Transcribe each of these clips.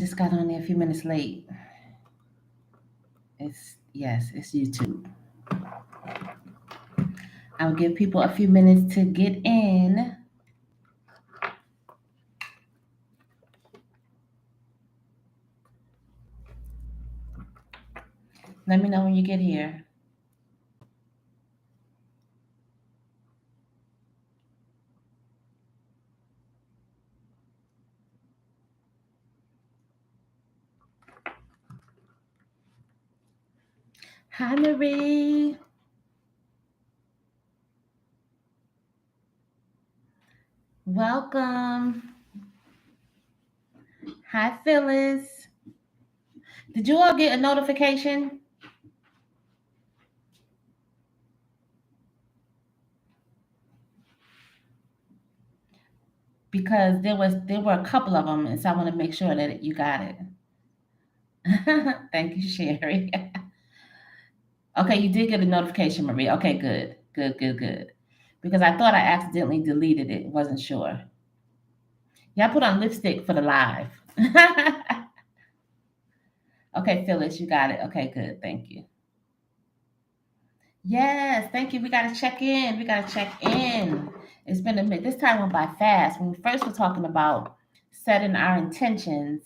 just got on there a few minutes late. It's YouTube. I'll give people a few minutes to get in. Let me know when you get here. Hi, Marie. Welcome. Hi, Phyllis. Did you all get a notification? Because there were a couple of them, and so I want to make sure that you got it. Thank you, Sherry. Okay, you did get a notification, Marie. Okay, good, good, good, good. Because I thought I accidentally deleted it. Wasn't sure. Yeah, I put on lipstick for the live. Okay, Phyllis, you got it. Okay, good. Thank you. Yes, thank you. We got to check in. We got to check in. It's been a minute. This time went by fast. When we first were talking about setting our intentions,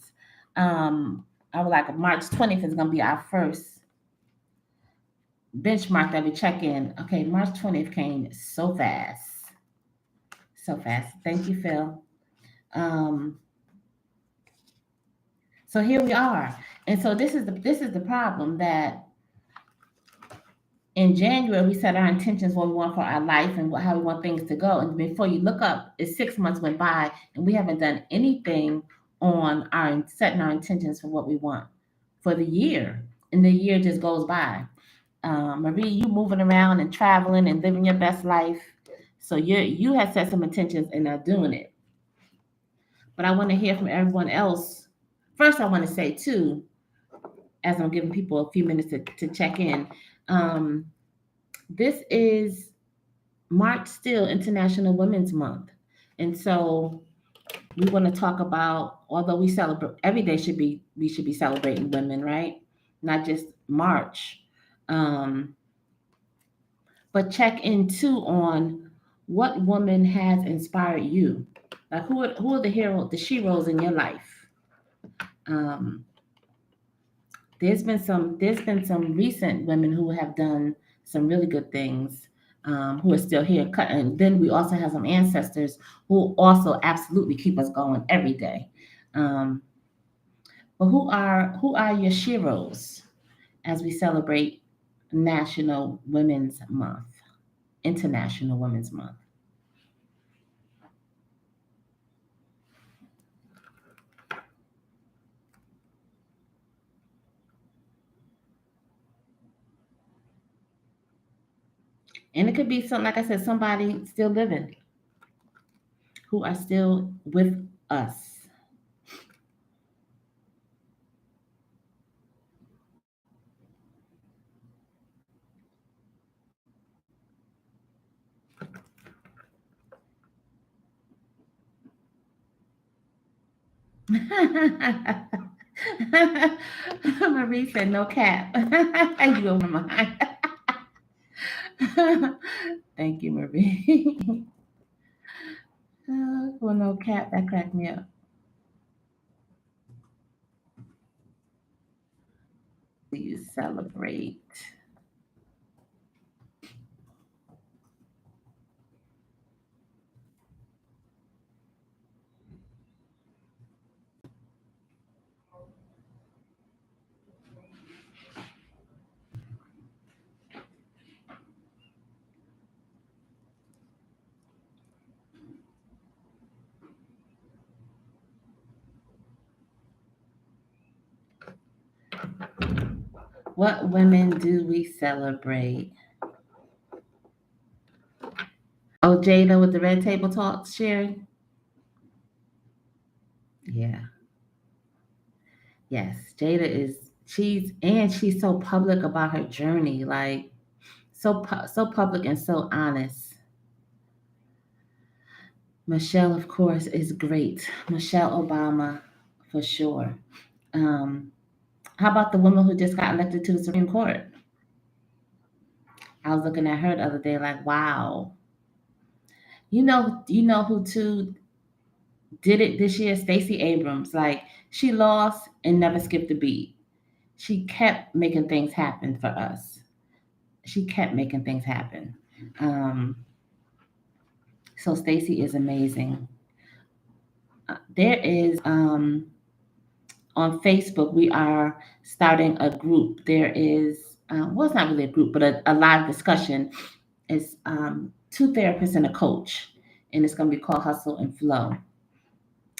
um, I was like, March 20th is going to be our first benchmark that we check in. Okay, March 20th came so fast. So fast. Thank you, Phil. Um, so here we are. And so this is the problem that in January, we set our intentions, what we want for our life and how we want things to go. And before you look up, it's 6 months went by and we haven't done anything on our setting our intentions for what we want for the year. And the year just goes by. Marie, you moving around and traveling and living your best life. So you have set some intentions and are doing it. But I want to hear from everyone else. First, I want to say too, as I'm giving people a few minutes to check in. Um, this is March still International Women's Month. And so we want to talk about, although we celebrate every day we should be celebrating women, right? Not just March. Um, but check in too on what woman has inspired you. Like who are the heroes, the sheroes in your life? Um, there's been some recent women who have done some really good things, who are still here. And then we also have some ancestors who also absolutely keep us going every day. Um, but who are your sheroes as we celebrate National Women's Month, International Women's Month? And it could be something like I said, somebody still living who are still with us. Marie said, "No cap." You over mine. Thank you, Marie. Well, no cap, that cracked me up. You celebrate. What women do we celebrate? Oh, Jada with the red table talks, Sherry. Yeah, yes, Jada is. She's so public about her journey, like so public and so honest. Michelle, of course, is great. Michelle Obama, for sure. Um, how about the woman who just got elected to the Supreme Court? I was looking at her the other day, like, wow. You know who too did it this year? Stacey Abrams. Like, she lost and never skipped a beat. She kept making things happen for us. She kept making things happen. Um, so Stacey is amazing. There is on Facebook, we are starting a group. There is, well, it's not really a group, but a live discussion. It's two therapists and a coach, and it's going to be called Hustle and Flow.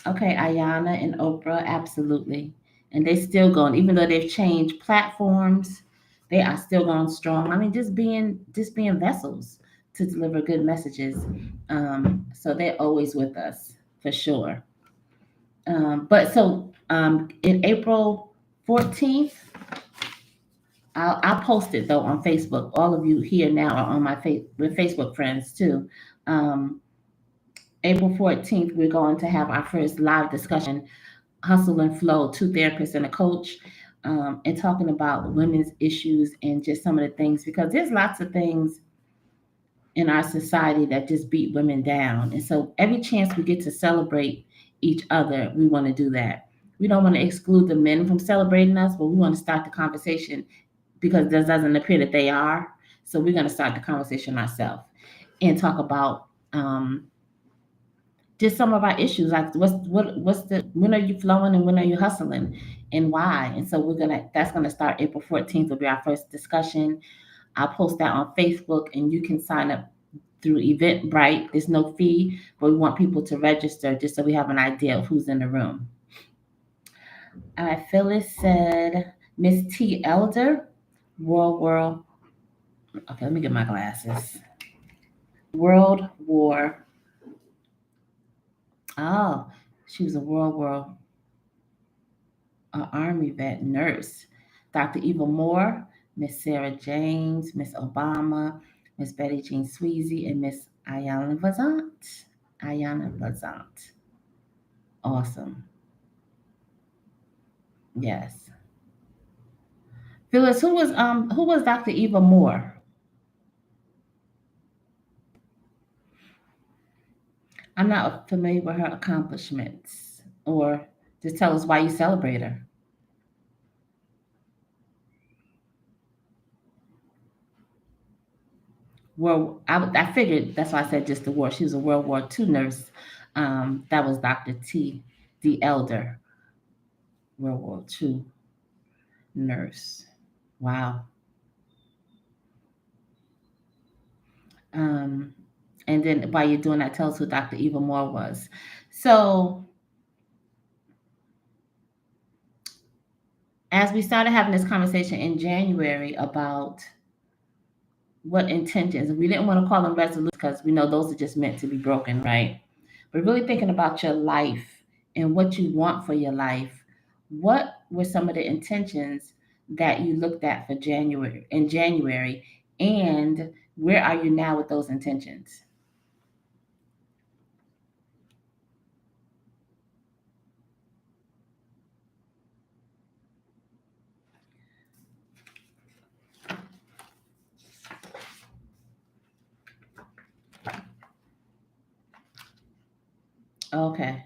Okay, Ayana and Oprah, absolutely. And they're still going, even though they've changed platforms, they are still going strong. I mean, just being vessels to deliver good messages. So they're always with us for sure. But so in April 14th, I'll post it though on Facebook. All of you here now are on my with Facebook friends too. Um, April 14th, we're going to have our first live discussion, Hustle and Flow, two therapists and a coach, and talking about women's issues and just some of the things, because there's lots of things in our society that just beat women down. And so every chance we get to celebrate each other, we want to do that. We don't want to exclude the men from celebrating us, but we want to start the conversation because this doesn't appear that they are. So we're going to start the conversation ourselves and talk about just some of our issues, like what's the when are you flowing and when are you hustling and why. And so that's gonna start April 14th will be our first discussion. I'll post that on Facebook and you can sign up through Eventbrite. There's no fee, but we want people to register just so we have an idea of who's in the room. All right, Phyllis said Miss T Elder, World. Okay, let me get my glasses. World War. Oh, she was a World War Army vet nurse. Dr. Eva Moore, Miss Sarah James, Miss Obama, Miss Betty Jean Sweezy, and Miss Ayana Vazant. Ayana Vazant. Awesome. Yes. Phyllis, who was Dr. Eva Moore? I'm not familiar with her accomplishments. Or just tell us why you celebrate her. Well, I figured that's why I said just the war. She was a World War II nurse. That was Dr. T. the Elder, World War II nurse. Wow. Um, and then while you're doing that, tell us who Dr. Eva Moore was. So as we started having this conversation in January about what intentions, we didn't want to call them resolutions because we know those are just meant to be broken, right? But really thinking about your life and what you want for your life, what were some of the intentions that you looked at for January, and where are you now with those intentions? Okay.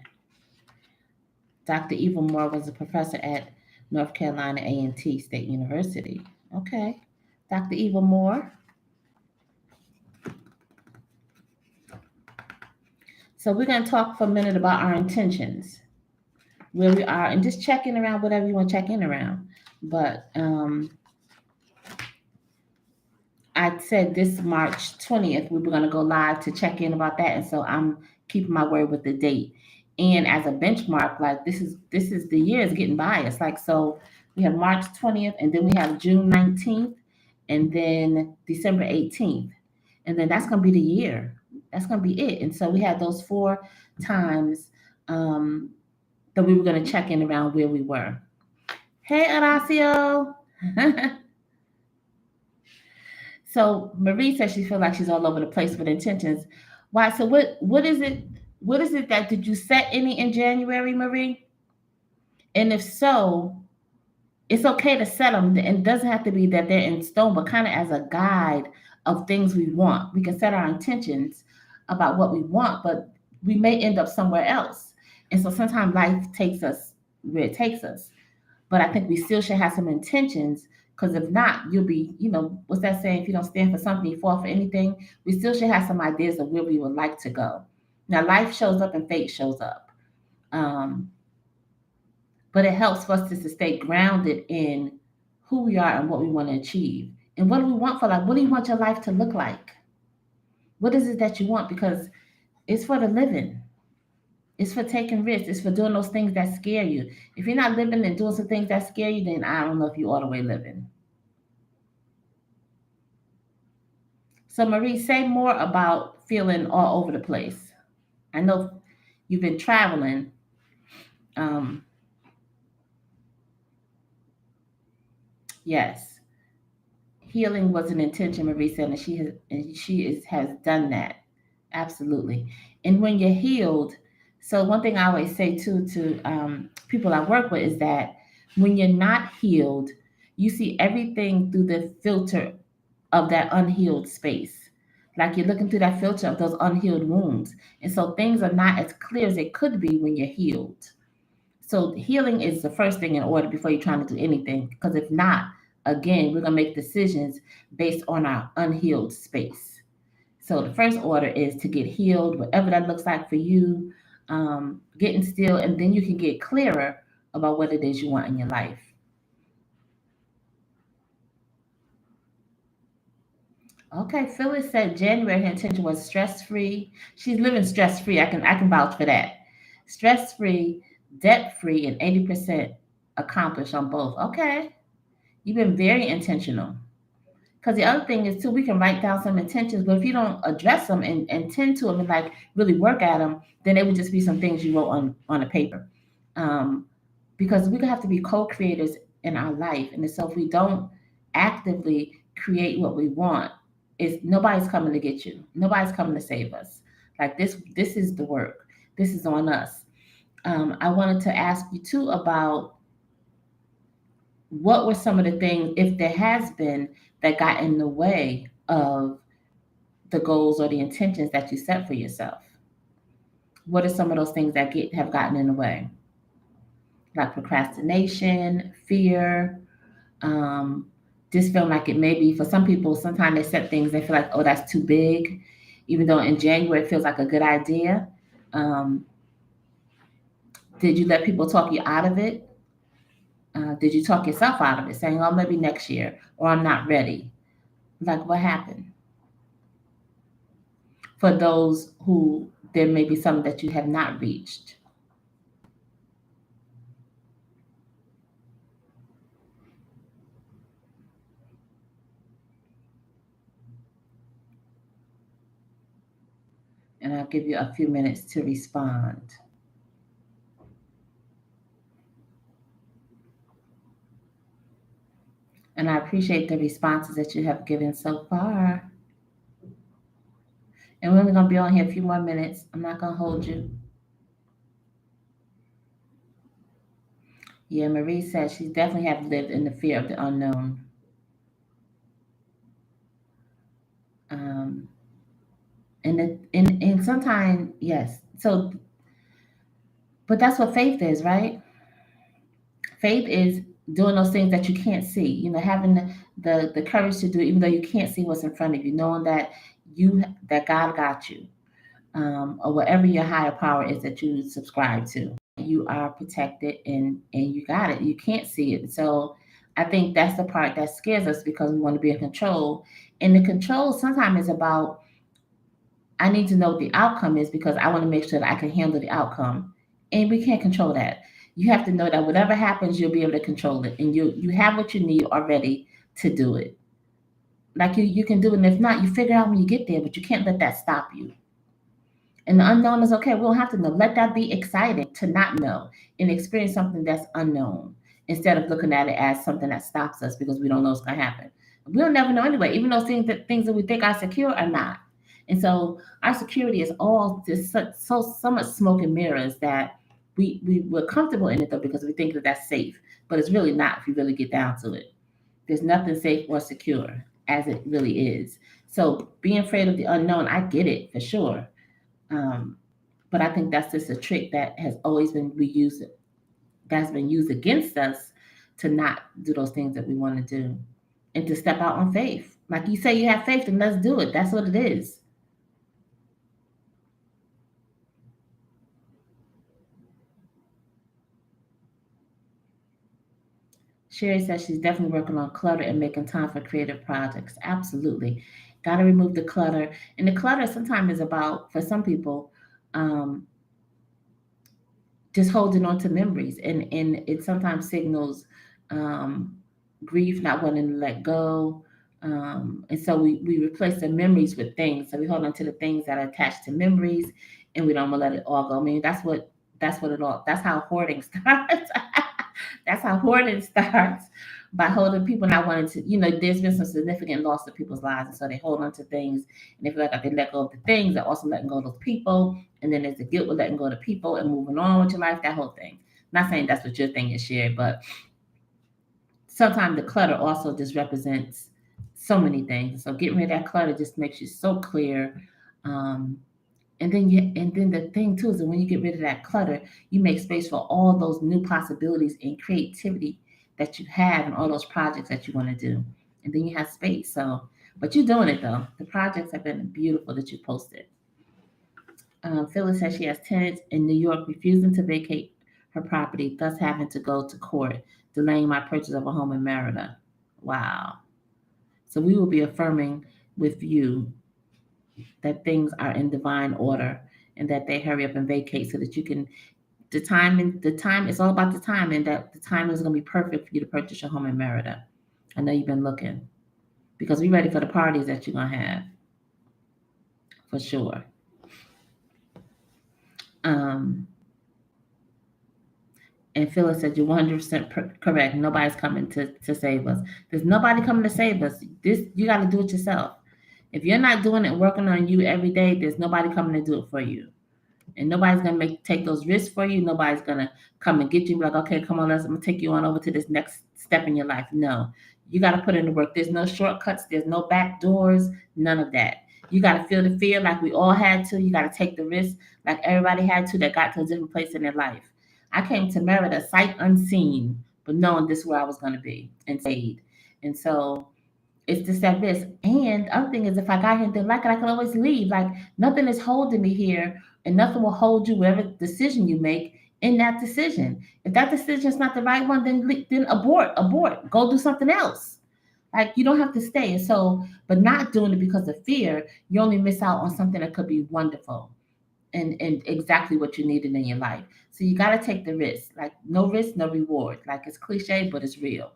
Dr. Eva Moore was a professor at North Carolina A&T State University. Okay. Dr. Eva Moore. So we're going to talk for a minute about our intentions, where we are, and just check in around whatever you want to check in around. But I said this March 20th, we were going to go live to check in about that. And so I'm keeping my word with the date. And as a benchmark, like this is the year is getting by us. Like, so we have March 20th, and then we have June 19th, and then December 18th. And then that's going to be the year. That's going to be it. And so we had those 4 times that we were going to check in around where we were. Hey, Horacio. So Marie says she feels like she's all over the place with intentions. Why? So what is it? What is it that did you set any in January, Marie? And if so, it's okay to set them. And it doesn't have to be that they're in stone, but kind of as a guide of things we want. We can set our intentions about what we want, but we may end up somewhere else. And so sometimes life takes us where it takes us. But I think we still should have some intentions, because if not, you'll be, what's that saying? If you don't stand for something, you fall for anything. We still should have some ideas of where we would like to go. Now, life shows up and fate shows up. Um, but it helps for us to stay grounded in who we are and what we want to achieve. And what do we want for life? What do you want your life to look like? What is it that you want? Because it's for the living. It's for taking risks. It's for doing those things that scare you. If you're not living and doing some things that scare you, then I don't know if you're all the way living. So, Marie, say more about feeling all over the place. I know you've been traveling. Um, yes, healing was an intention, Marie said, and has done that. Absolutely. And when you're healed, so one thing I always say too to people I work with is that when you're not healed, you see everything through the filter of that unhealed space. Like you're looking through that filter of those unhealed wounds. And so things are not as clear as they could be when you're healed. So healing is the first thing in order before you're trying to do anything. Because if not, again, we're going to make decisions based on our unhealed space. So the first order is to get healed, whatever that looks like for you, getting still, and then you can get clearer about what it is you want in your life. Okay, Phyllis said January her intention was stress free. She's living stress free. I can vouch for that. Stress free, debt free, and 80% accomplished on both. Okay, you've been very intentional. Because the other thing is too, we can write down some intentions, but if you don't address them and tend to them and like really work at them, then it would just be some things you wrote on a paper. Um, because we have to be co-creators in our life, and so if we don't actively create what we want, is nobody's coming to get you. Nobody's coming to save us. Like this is the work. This is on us. I wanted to ask you too about what were some of the things, if there has been, that got in the way of the goals or the intentions that you set for yourself? What are some of those things that have gotten in the way? Like procrastination, fear, um, just feeling like it may be for some people, sometimes they set things, they feel like, oh, that's too big, even though in January it feels like a good idea. Um, did you let people talk you out of it? Did you talk yourself out of it, saying, oh, maybe next year, or I'm not ready? Like, what happened? For those who there may be some that you have not reached. And I'll give you a few minutes to respond. And I appreciate the responses that you have given so far. And we're only going to be on here a few more minutes. I'm not going to hold you. Yeah, Marie says she definitely have lived in the fear of the unknown. Um, and sometimes, yes. So, but that's what faith is, right? Faith is doing those things that you can't see. Having the courage to do it, even though you can't see what's in front of you, knowing that that God got you, or whatever your higher power is that you subscribe to. You are protected, and you got it. You can't see it. So I think that's the part that scares us, because we want to be in control. And the control sometimes is about, I need to know what the outcome is because I want to make sure that I can handle the outcome. And we can't control that. You have to know that whatever happens, you'll be able to control it. And you have what you need already to do it. Like you can do it. And if not, you figure out when you get there, but you can't let that stop you. And the unknown is okay. We don't have to know. Let that be exciting to not know and experience something that's unknown, instead of looking at it as something that stops us because we don't know what's going to happen. We'll never know anyway, even though things that we think are secure are not. And so our security is all just so much smoke and mirrors that we're comfortable in it though because we think that that's safe, but it's really not if you really get down to it. There's nothing safe or secure as it really is. So being afraid of the unknown, I get it for sure. Um, but I think that's just a trick that has always been reused, that's been used against us to not do those things that we want to do and to step out on faith. Like you say, you have faith, then let's do it. That's what it is. Sherry says she's definitely working on clutter and making time for creative projects. Absolutely. Got to remove the clutter. And the clutter sometimes is about, for some people, um, just holding on to memories. And it sometimes signals um, grief, not wanting to let go. And so we replace the memories with things. So we hold on to the things that are attached to memories and we don't want to let it all go. I mean, that's what it all, that's how hoarding starts. That's how hoarding starts, by holding people not wanting to, there's been some significant loss of people's lives. And so they hold on to things and they feel like they let go of the things, they're also letting go of those people. And then there's the guilt with letting go of the people and moving on with your life, that whole thing. Not saying that's what your thing is, shared, but sometimes the clutter also just represents so many things. So getting rid of that clutter just makes you so clear. Um, and then the thing too is that when you get rid of that clutter, you make space for all those new possibilities and creativity that you have and all those projects that you want to do. And then you have space. So, but you're doing it though. The projects have been beautiful that you posted. Phyllis says she has tenants in New York refusing to vacate her property, thus having to go to court, delaying my purchase of a home in Merida. Wow. So we will be affirming with you that things are in divine order and that they hurry up and vacate so that you can, the time it's all about the time, and that the time is going to be perfect for you to purchase your home in Merida. I know you've been looking because we're ready for the parties that you're going to have for sure. Um, and Phyllis said you're 100% correct. Nobody's coming to save us. There's nobody coming to save us. This, you got to do it yourself. If you're not doing it, working on you every day, there's nobody coming to do it for you. And nobody's gonna take those risks for you. Nobody's gonna come and get you and be like, okay, come on, I'm gonna take you on over to this next step in your life. No, you gotta put in the work. There's no shortcuts, there's no back doors, none of that. You gotta feel the fear like we all had to. You gotta take the risk like everybody had to that got to a different place in their life. I came to Merida sight unseen, but knowing this is where I was gonna be and stayed. And so it's just that risk. And the other thing is, if I got here and didn't like it, I could always leave. Like nothing is holding me here, and nothing will hold you whatever decision you make in that decision. If that decision is not the right one, then abort, go do something else. Like you don't have to stay. And so, but not doing it because of fear, you only miss out on something that could be wonderful and exactly what you needed in your life. So you got to take the risk. Like no risk, no reward. Like it's cliche, but it's real.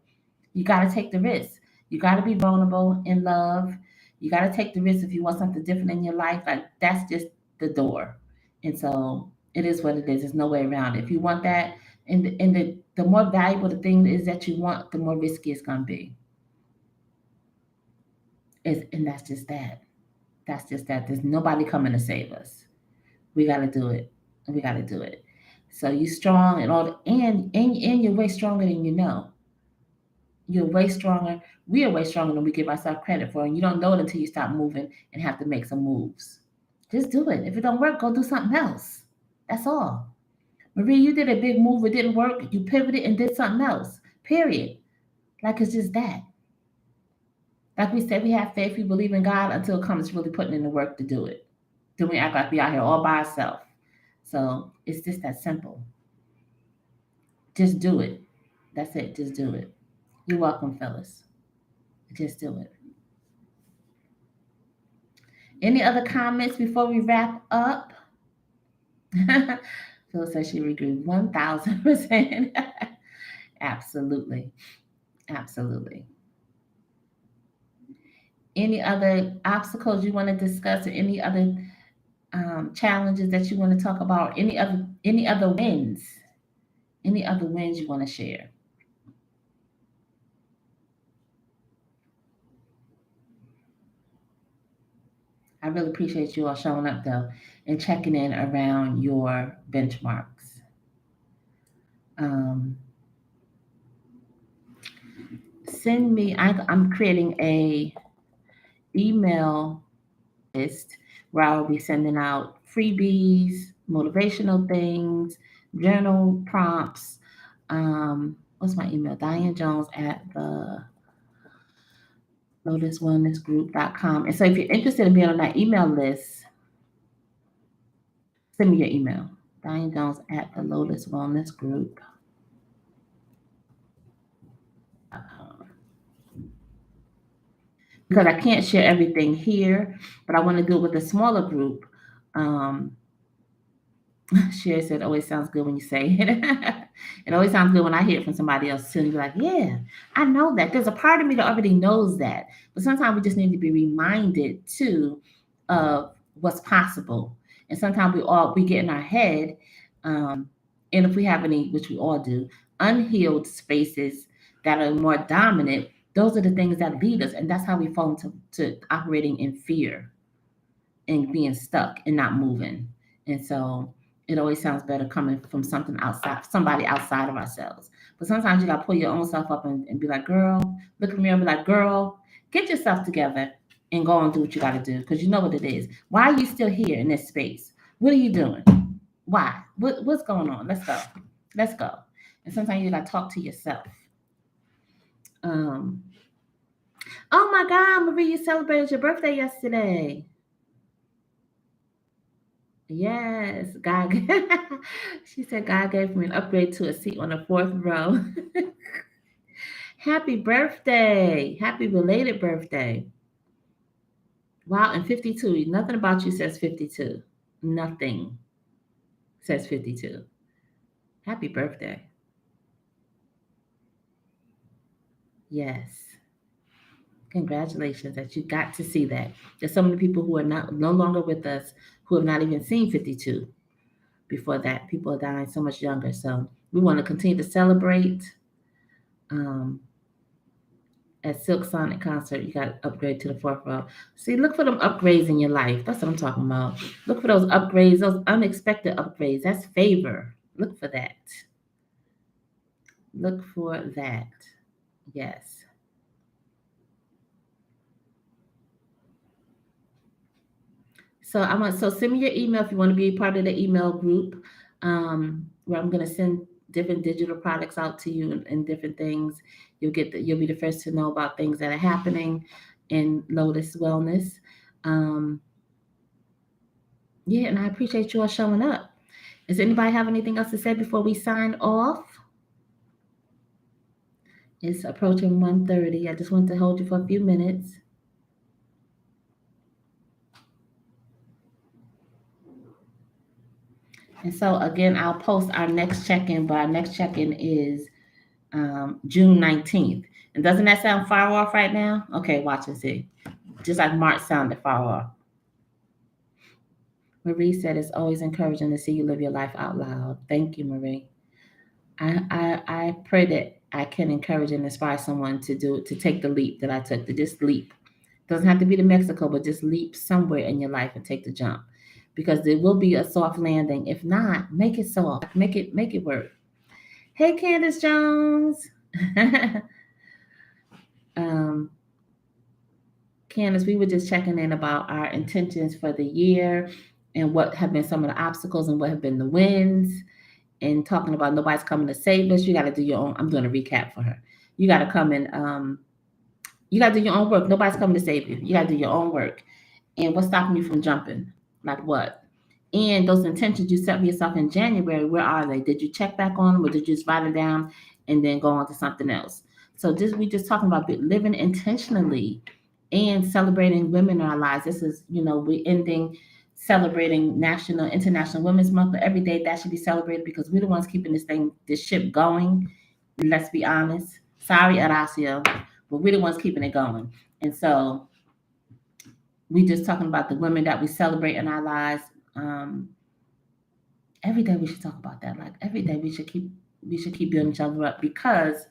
You got to take the risk. You got to be vulnerable in love. You got to take the risk if you want something different in your life. Like that's just the door. And so it is what it is. There's no way around it. If you want that, and the more valuable the thing is that you want, the more risky it's gonna be. And that's just that. That's just that. There's nobody coming to save us. We got to do it. We got to do it. So you strong and all, and you're way stronger than you know. You're way stronger. We are way stronger than we give ourselves credit for, and you don't know it until you stop moving and have to make some moves. Just do it. If it don't work, go do something else. That's all. Marie, you did a big move, it didn't work, you pivoted and did something else. Period. Like it's just that. Like we said, we have faith, we believe in God until it comes to really putting in the work to do it. Then we act like we out here all by ourselves. So it's just that simple. Just do it. That's it. Just do it. You're welcome, fellas. Just do it. Any other comments before we wrap up? Phil says she would agree 1000%. Absolutely. Absolutely. Any other obstacles you want to discuss, or any other challenges that you want to talk about? Any other wins? Any other wins you want to share? I really appreciate you all showing up though and checking in around your benchmarks. Um, Send me. I'm creating a email list where I will be sending out freebies, motivational things, journal prompts. What's my email? Diane Jones at the lotuswellnessgroup.com. And so if you're interested in being on that email list, send me your email. Diane Jones at the Lotus Wellness Group. Because I can't share everything here, but I want to do it with a smaller group. Um, Sherry said, always sounds good when you say it. It always sounds good when I hear it from somebody else too. And you're like, yeah, I know that. There's a part of me that already knows that. But sometimes we just need to be reminded too of what's possible. And sometimes we get in our head, and if we have any, which we all do, unhealed spaces that are more dominant, those are the things that lead us. And that's how we fall into to operating in fear and being stuck and not moving. And so it always sounds better coming from something outside, somebody outside of ourselves. But sometimes you got to pull your own self up and be like, girl, look at me and be like, girl, get yourself together and go and do what you got to do because you know what it is. Why are you still here in this space? What are you doing? Why? What's going on? Let's go. Let's go. And sometimes you got to talk to yourself. Um, oh my God, Marie, you celebrated your birthday yesterday. Yes, God. She said God gave me an upgrade to a seat on the fourth row. Happy birthday. Happy belated birthday. Wow, and 52. Nothing about you says 52. Nothing says 52. Happy birthday. Yes. Congratulations that you got to see that. There's so many people who are not no longer with us who have not even seen 52 before that. People are dying so much younger. So we want to continue to celebrate. Um, at Silk Sonic concert, you got to upgrade to the fourth row. See, look for them upgrades in your life. That's what I'm talking about. Look for those upgrades, those unexpected upgrades. That's favor. Look for that. Look for that. Yes. So send me your email if you want to be part of the email group, where I'm gonna send different digital products out to you and different things. You'll be the first to know about things that are happening in Lotus Wellness. Um, yeah, and I appreciate you all showing up. Does anybody have anything else to say before we sign off? It's approaching 1:30. I just want to hold you for a few minutes. And so again, I'll post our next check-in, but our next check-in is June 19th. And doesn't that sound far off right now? Okay, watch and see. Just like March sounded far off. Marie said it's always encouraging to see you live your life out loud. Thank you, Marie. I pray that I can encourage and inspire someone to take the leap that I took, to just leap. Doesn't have to be to Mexico, but just leap somewhere in your life and take the jump. Because there will be a soft landing. If not, make it soft. Make it work. Hey Candace Jones. um, Candace, we were just checking in about our intentions for the year and what have been some of the obstacles and what have been the wins, and talking about nobody's coming to save us. You got to do your own. I'm doing a recap for her. You got to come and you got to do your own work. Nobody's coming to save you. You got to do your own work. And what's stopping you from jumping? Like what? And those intentions you set for yourself in January, where are they? Did you check back on them, or did you just write them down and then go on to something else? So we just talking about living intentionally and celebrating women in our lives. This is, we're ending celebrating International Women's Month, but every day that should be celebrated because we're the ones keeping this ship going. Let's be honest. Sorry, Horacio, but we're the ones keeping it going. And so we just talking about the women that we celebrate in our lives. Um, every day we should talk about that. Like every day we should keep building each other up because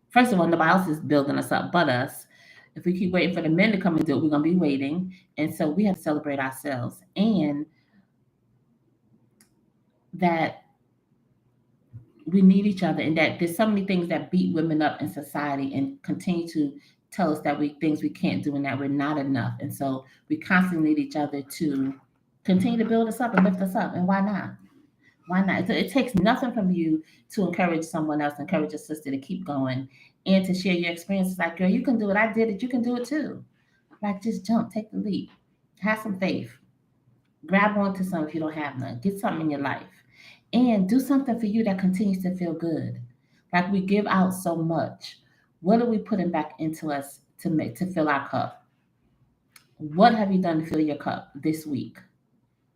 first of all, nobody else is building us up but us. If we keep waiting for the men to come and do it, we're gonna be waiting. And so we have to celebrate ourselves and that we need each other, and that there's so many things that beat women up in society and continue to tell us that we things we can't do and that we're not enough. And so we constantly need each other to continue to build us up and lift us up. And why not? Why not? It takes nothing from you to encourage someone else, encourage a sister to keep going and to share your experiences. Like, girl, you can do it. I did it. You can do it too. Like, just jump, take the leap, have some faith, grab onto something if you don't have none, get something in your life, and do something for you that continues to feel good. Like, we give out so much. What are we putting back into us to fill our cup? What have you done to fill your cup this week?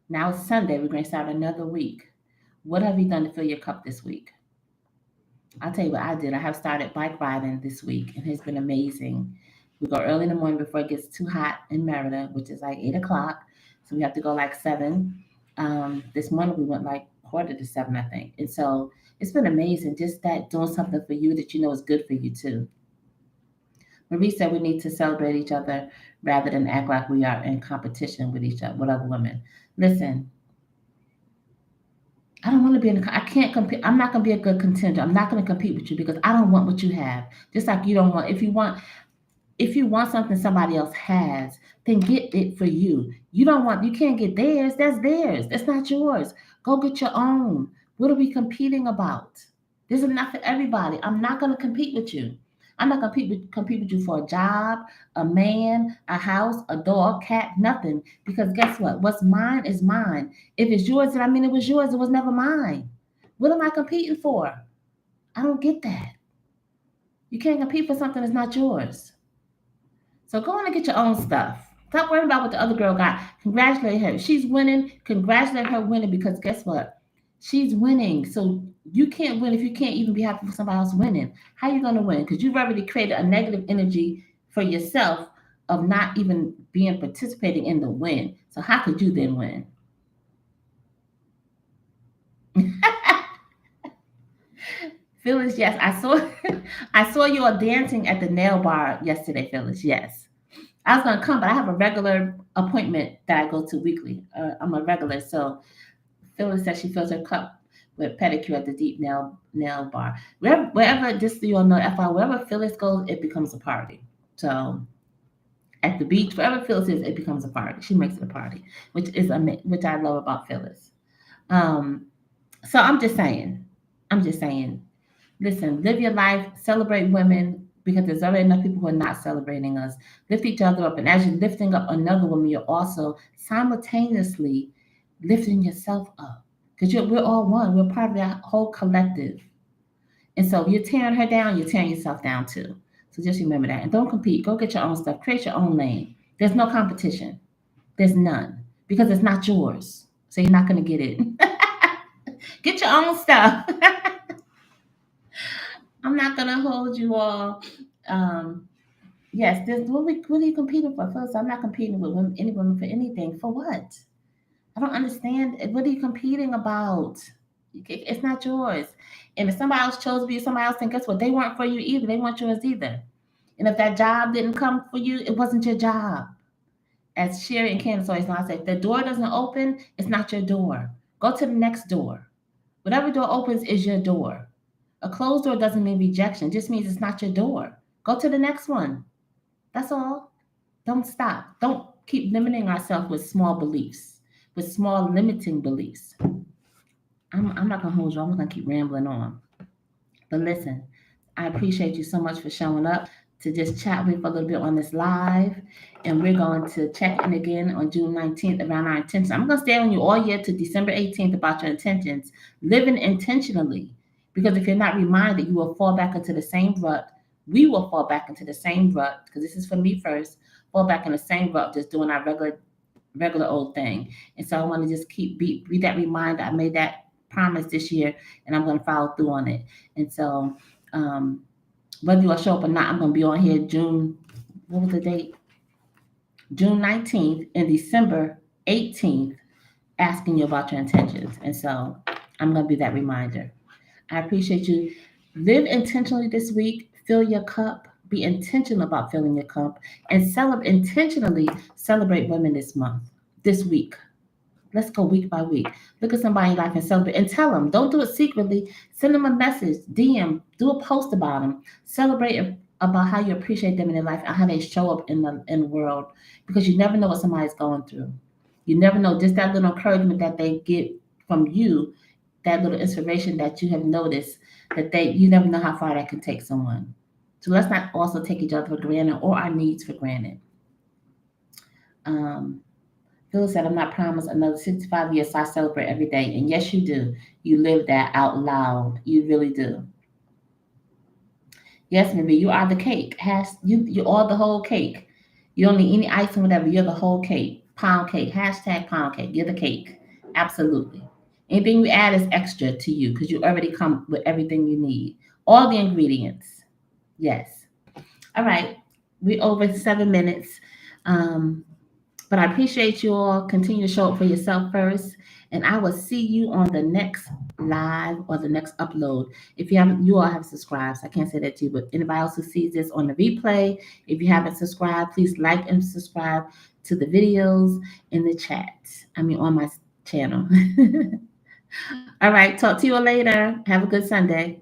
Now it's Sunday. We're going to start another week. What have you done to fill your cup this week? I'll tell you what I did. I have started bike riding this week, and it's been amazing. We go early in the morning before it gets too hot in Merida, which is like 8 o'clock. So we have to go like 7. This morning we went like quarter to 7, I think. And so it's been amazing. Just that doing something for you that you know is good for you too. Marie said we need to celebrate each other rather than act like we are in competition with each other, with other women. Listen, I don't want to be in. I can't compete. I'm not going to be a good contender. I'm not going to compete with you because I don't want what you have. Just like you don't want. If you want something somebody else has, then get it for you. You don't want. You can't get theirs. That's theirs. That's not yours. Go get your own. What are we competing about? There's enough for everybody. I'm not going to compete with you. I'm not going to compete with you for a job, a man, a house, a dog, cat, nothing. Because guess what? What's mine is mine. If it's yours, then I mean it was yours. It was never mine. What am I competing for? I don't get that. You can't compete for something that's not yours. So go on and get your own stuff. Stop worrying about what the other girl got. Congratulate her. She's winning. Congratulate her winning because guess what? She's winning. So you can't win if you can't even be happy for somebody else winning. How are you going to win? Because you've already created a negative energy for yourself of not even being participating in the win. So how could you then win? Phyllis, yes, I saw I saw you all dancing at the nail bar yesterday, Phyllis. Yes. I was gonna come, but I have a regular appointment that I go to weekly. I'm a regular, so Phyllis said she fills her cup with pedicure at the deep nail bar. Wherever just so you all know, FI, wherever Phyllis goes, it becomes a party. So at the beach, wherever Phyllis is, it becomes a party. She makes it a party, which I love about Phyllis. Um, so I'm just saying, listen, live your life, celebrate women because there's already enough people who are not celebrating us. Lift each other up. And as you're lifting up another woman, you're also simultaneously lifting yourself up because we're all one. We're part of that whole collective. And so if you're tearing her down, you're tearing yourself down too. So just remember that. And don't compete. Go get your own stuff. Create your own lane. There's no competition. There's none because it's not yours. So you're not going to get it. Get your own stuff. I'm not gonna hold you all. Um, yes, there's what are you competing for? First, I'm not competing with any women for anything. For what? I don't understand. What are you competing about? It's not yours. And if somebody else chose to be somebody else, then guess what? They weren't for you either. They weren't yours either. And if that job didn't come for you, it wasn't your job. As Sherry and Candace always know, I say, if the door doesn't open, it's not your door. Go to the next door. Whatever door opens is your door. A closed door doesn't mean rejection, it just means it's not your door. Go to the next one. That's all. Don't stop. Don't keep limiting ourselves with small beliefs, with small limiting beliefs. I'm not going to hold you. I'm not going to keep rambling on. But listen, I appreciate you so much for showing up to just chat with me for a little bit on this live. And we're going to check in again on June 19th around our intentions. I'm going to stay on you all year to December 18th about your intentions, living intentionally. Because if you're not reminded, you will fall back into the same rut. We will fall back into the same rut, because this is for me first, fall back in the same rut, just doing our regular old thing. And so I want to just be that reminder. I made that promise this year, and I'm going to follow through on it. And so whether you show up or not, I'm going to be on here what was the date? June 19th and December 18th, asking you about your intentions. And so I'm going to be that reminder. I appreciate you. Live intentionally this week. Fill your cup. Be intentional about filling your cup, and intentionally celebrate women this week. Let's go week by week. Look at somebody's life and celebrate and tell them. Don't do it secretly. Send them a message, DM, do a post about them. Celebrate about how you appreciate them in their life and how they show up in the world, because you never know what somebody's going through. You never know, just that little encouragement that they get from you, that little inspiration that you have noticed, that they you never know how far that can take someone. So let's not also take each other for granted or our needs for granted. Um, Phil said, I'm not promised another 65 years, so I celebrate every day. And yes, you do. You live that out loud. You really do. Yes, maybe you are the cake. You are the whole cake. You don't need any ice or whatever. You're the whole cake. Pound cake. Hashtag pound cake. You're the cake. Absolutely. Anything we add is extra to you because you already come with everything you need. All the ingredients. Yes. All right. We're over 7 minutes. Um, but I appreciate you all. Continue to show up for yourself first. And I will see you on the next live or the next upload. If you haven't, you all have subscribed. So I can't say that to you, but anybody else who sees this on the replay, if you haven't subscribed, please like and subscribe to the videos in the chat. I mean, on my channel. All right. Talk to you all later. Have a good Sunday.